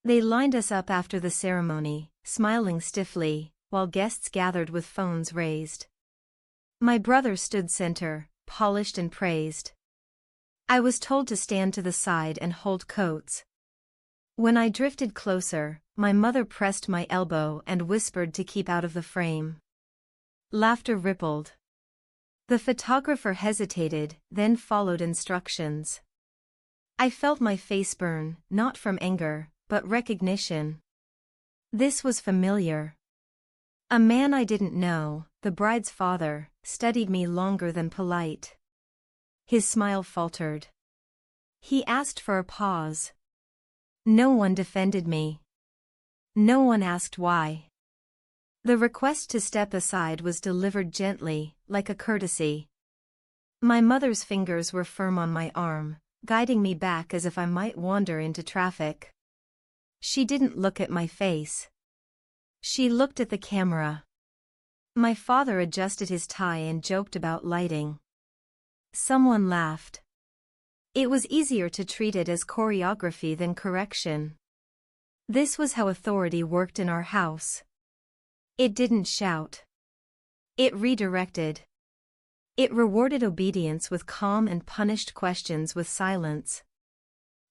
They lined us up after the ceremony, smiling stiffly, while guests gathered with phones raised. My brother stood center, polished and praised. I was told to stand to the side and hold coats. When I drifted closer, my mother pressed my elbow and whispered to keep out of the frame. Laughter rippled. The photographer hesitated, then followed instructions. I felt my face burn, not from anger, but recognition. This was familiar. A man I didn't know, the bride's father, studied me longer than polite. His smile faltered. He asked for a pause. No one defended me. No one asked why. The request to step aside was delivered gently, like a courtesy. My mother's fingers were firm on my arm, guiding me back as if I might wander into traffic. She didn't look at my face. She looked at the camera. My father adjusted his tie and joked about lighting. Someone laughed. It was easier to treat it as choreography than correction. This was how authority worked in our house. It didn't shout. It redirected. It rewarded obedience with calm and punished questions with silence.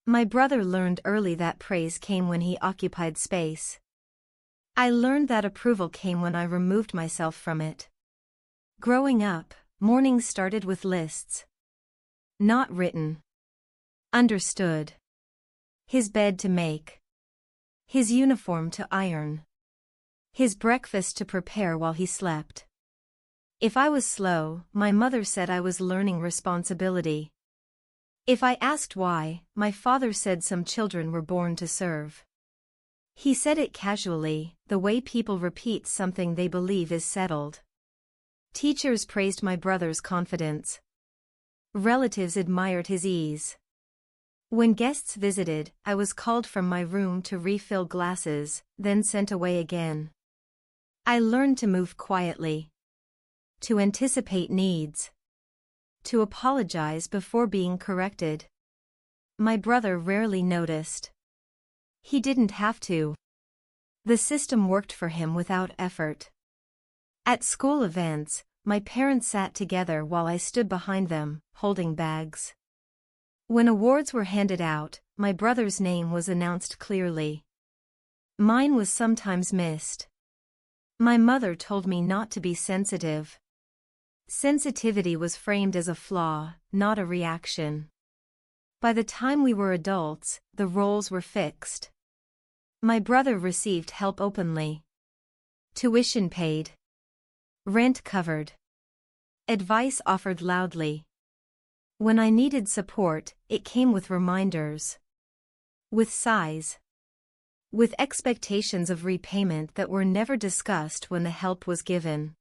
My brother learned early that praise came when he occupied space. I learned that approval came when I removed myself from it. Growing up, mornings started with lists. Not written. Understood. His bed to make. His uniform to iron. His breakfast to prepare while he slept. If I was slow, my mother said I was learning responsibility. If I asked why, my father said some children were born to serve. He said it casually, the way people repeat something they believe is settled. Teachers praised my brother's confidence. Relatives admired his ease. When guests visited, I was called from my room to refill glasses, then sent away again. I learned to move quietly. To anticipate needs. To apologize before being corrected. My brother rarely noticed. He didn't have to. The system worked for him without effort. At school events, my parents sat together while I stood behind them, holding bags. When awards were handed out, my brother's name was announced clearly. Mine was sometimes missed. My mother told me not to be sensitive. Sensitivity was framed as a flaw, not a reaction. By the time we were adults, the roles were fixed. My brother received help openly. Tuition paid. Rent covered. Advice offered loudly. When I needed support, it came with reminders. With sighs. With expectations of repayment that were never discussed when the help was given.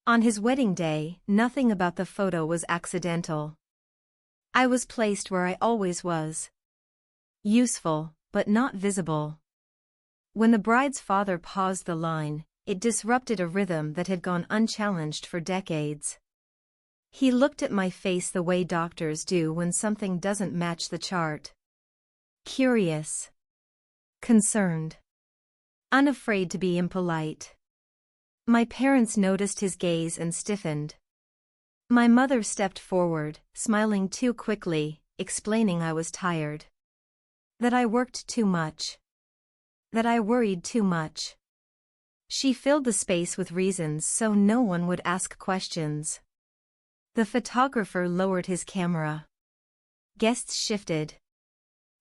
On his wedding day, nothing about the photo was accidental. I was placed where I always was. Useful, but not visible. When the bride's father paused the line, it disrupted a rhythm that had gone unchallenged for decades. He looked at my face the way doctors do when something doesn't match the chart. Curious. Concerned. Unafraid to be impolite. My parents noticed his gaze and stiffened. My mother stepped forward, smiling too quickly, explaining I was tired. That I worked too much. That I worried too much. She filled the space with reasons so no one would ask questions. The photographer lowered his camera. Guests shifted.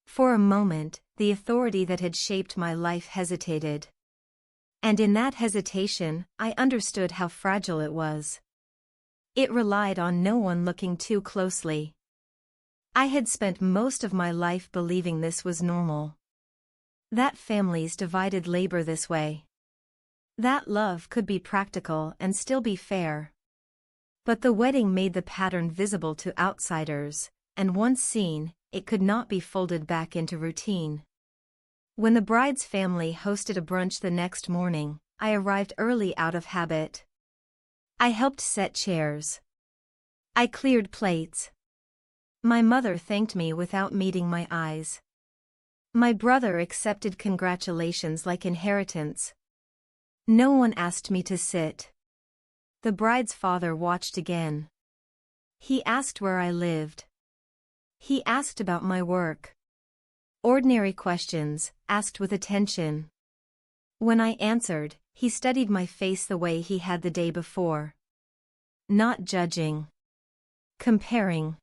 For a moment, the authority that had shaped my life hesitated. And in that hesitation, I understood how fragile it was. It relied on no one looking too closely. I had spent most of my life believing this was normal. That families divided labor this way. That love could be practical and still be fair. But the wedding made the pattern visible to outsiders, and once seen, it could not be folded back into routine. When the bride's family hosted a brunch the next morning, I arrived early out of habit. I helped set chairs. I cleared plates. My mother thanked me without meeting my eyes. My brother accepted congratulations like inheritance. No one asked me to sit. The bride's father watched again. He asked where I lived. He asked about my work. Ordinary questions, asked with attention. When I answered, he studied my face the way he had the day before. Not judging. Comparing.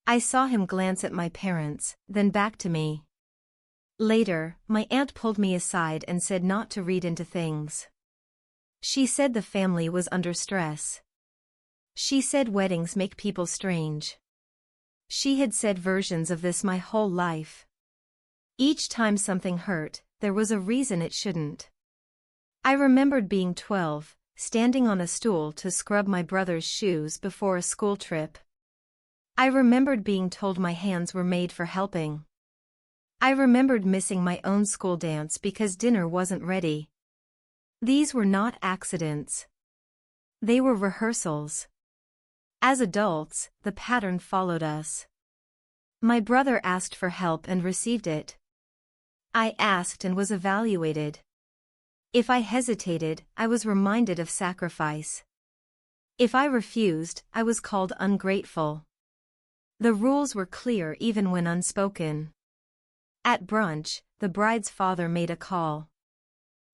I saw him glance at my parents, then back to me. Later, my aunt pulled me aside and said not to read into things. She said the family was under stress. She said weddings make people strange. She had said versions of this my whole life. Each time something hurt, there was a reason it shouldn't. I remembered being 12, standing on a stool to scrub my brother's shoes before a school trip. I remembered being told my hands were made for helping. I remembered missing my own school dance because dinner wasn't ready. These were not accidents. They were rehearsals. As adults, the pattern followed us. My brother asked for help and received it. I asked and was evaluated. If I hesitated, I was reminded of sacrifice. If I refused, I was called ungrateful. The rules were clear even when unspoken. At brunch, the bride's father made a call.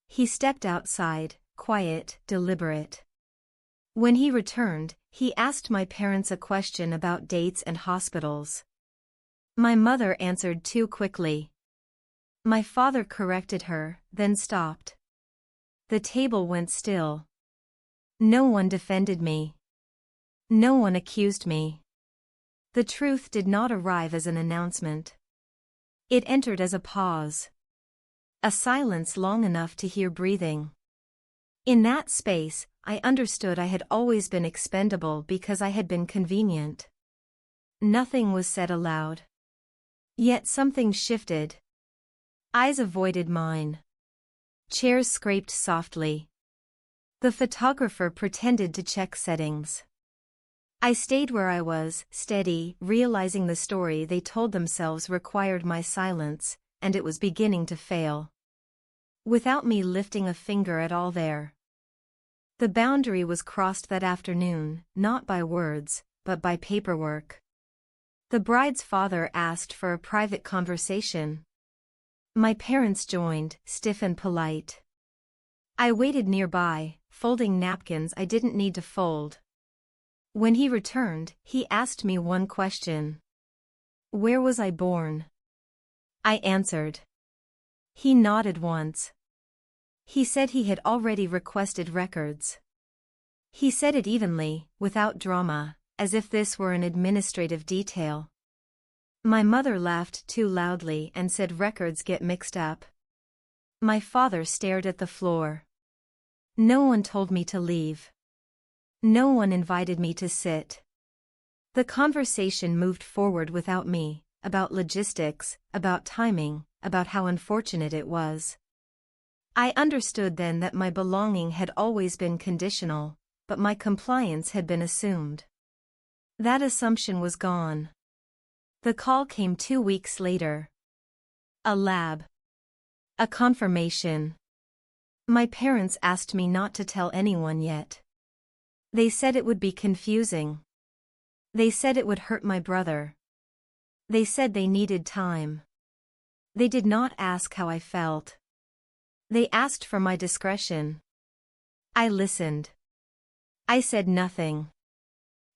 He stepped outside, quiet, deliberate. When he returned, he asked my parents a question about dates and hospitals. My mother answered too quickly. My father corrected her, then stopped. The table went still. No one defended me. No one accused me. The truth did not arrive as an announcement. It entered as a pause. A silence long enough to hear breathing. In that space, I understood I had always been expendable because I had been convenient. Nothing was said aloud. Yet something shifted. Eyes avoided mine. Chairs scraped softly. The photographer pretended to check settings. I stayed where I was, steady, realizing the story they told themselves required my silence, and it was beginning to fail. Without me lifting a finger at all there. The boundary was crossed that afternoon, not by words, but by paperwork. The bride's father asked for a private conversation. My parents joined, stiff and polite. I waited nearby, folding napkins I didn't need to fold. When he returned, he asked me one question. Where was I born? I answered. He nodded once. He said he had already requested records. He said it evenly, without drama, as if this were an administrative detail. My mother laughed too loudly and said records get mixed up. My father stared at the floor. No one told me to leave. No one invited me to sit. The conversation moved forward without me, about logistics, about timing, about how unfortunate it was. I understood then that my belonging had always been conditional, but my compliance had been assumed. That assumption was gone. The call came 2 weeks later. A lab. A confirmation. My parents asked me not to tell anyone yet. They said it would be confusing. They said it would hurt my brother. They said they needed time. They did not ask how I felt. They asked for my discretion. I listened. I said nothing.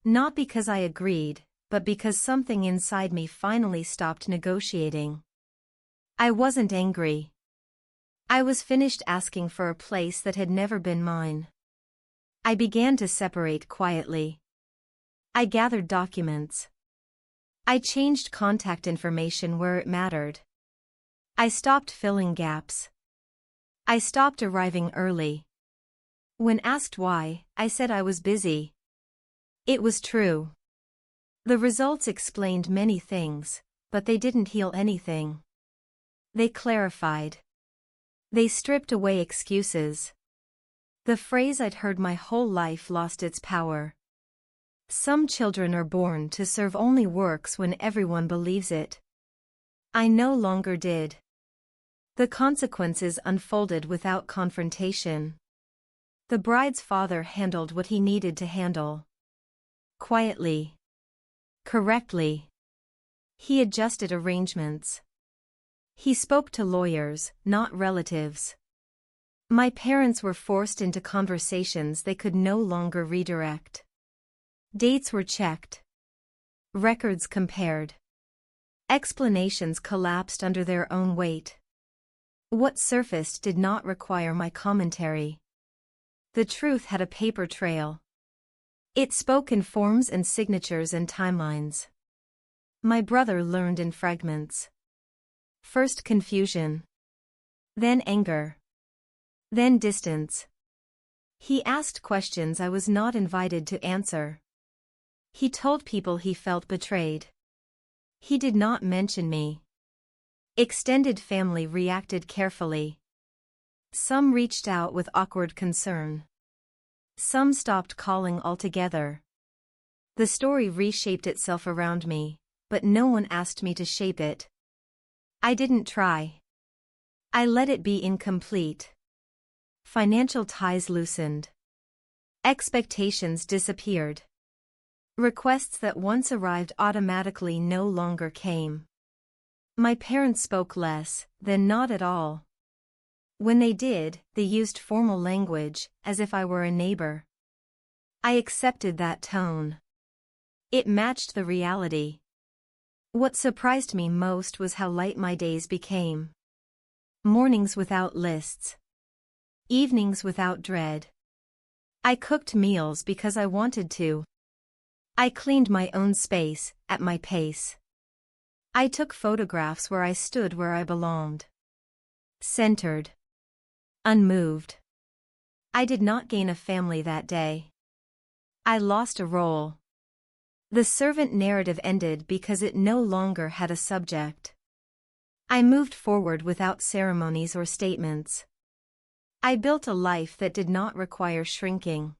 Not because I agreed, but because something inside me finally stopped negotiating. I wasn't angry. I was finished asking for a place that had never been mine. I began to separate quietly. I gathered documents. I changed contact information where it mattered. I stopped filling gaps. I stopped arriving early. When asked why, I said I was busy. It was true. The results explained many things, but they didn't heal anything. They clarified. They stripped away excuses. The phrase I'd heard my whole life lost its power. Some children are born to serve only works when everyone believes it. I no longer did. The consequences unfolded without confrontation. The bride's father handled what he needed to handle. Quietly. Correctly. He adjusted arrangements. He spoke to lawyers, not relatives. My parents were forced into conversations they could no longer redirect. Dates were checked. Records compared. Explanations collapsed under their own weight. What surfaced did not require my commentary. The truth had a paper trail. It spoke in forms and signatures and timelines. My brother learned in fragments. First confusion. Then anger. Then distance. He asked questions I was not invited to answer. He told people he felt betrayed. He did not mention me. Extended family reacted carefully. Some reached out with awkward concern. Some stopped calling altogether. The story reshaped itself around me, but no one asked me to shape it. I didn't try. I let it be incomplete. Financial ties loosened. Expectations disappeared. Requests that once arrived automatically no longer came. My parents spoke less, then not at all. When they did, they used formal language, as if I were a neighbor. I accepted that tone. It matched the reality. What surprised me most was how light my days became. Mornings without lists. Evenings without dread. I cooked meals because I wanted to. I cleaned my own space, at my pace. I took photographs where I stood where I belonged. Centered. Unmoved. I did not gain a family that day. I lost a role. The servant narrative ended because it no longer had a subject. I moved forward without ceremonies or statements. I built a life that did not require shrinking.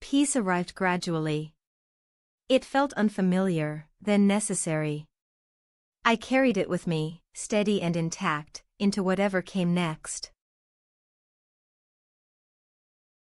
Peace arrived gradually. It felt unfamiliar, then necessary. I carried it with me, steady and intact, into whatever came next.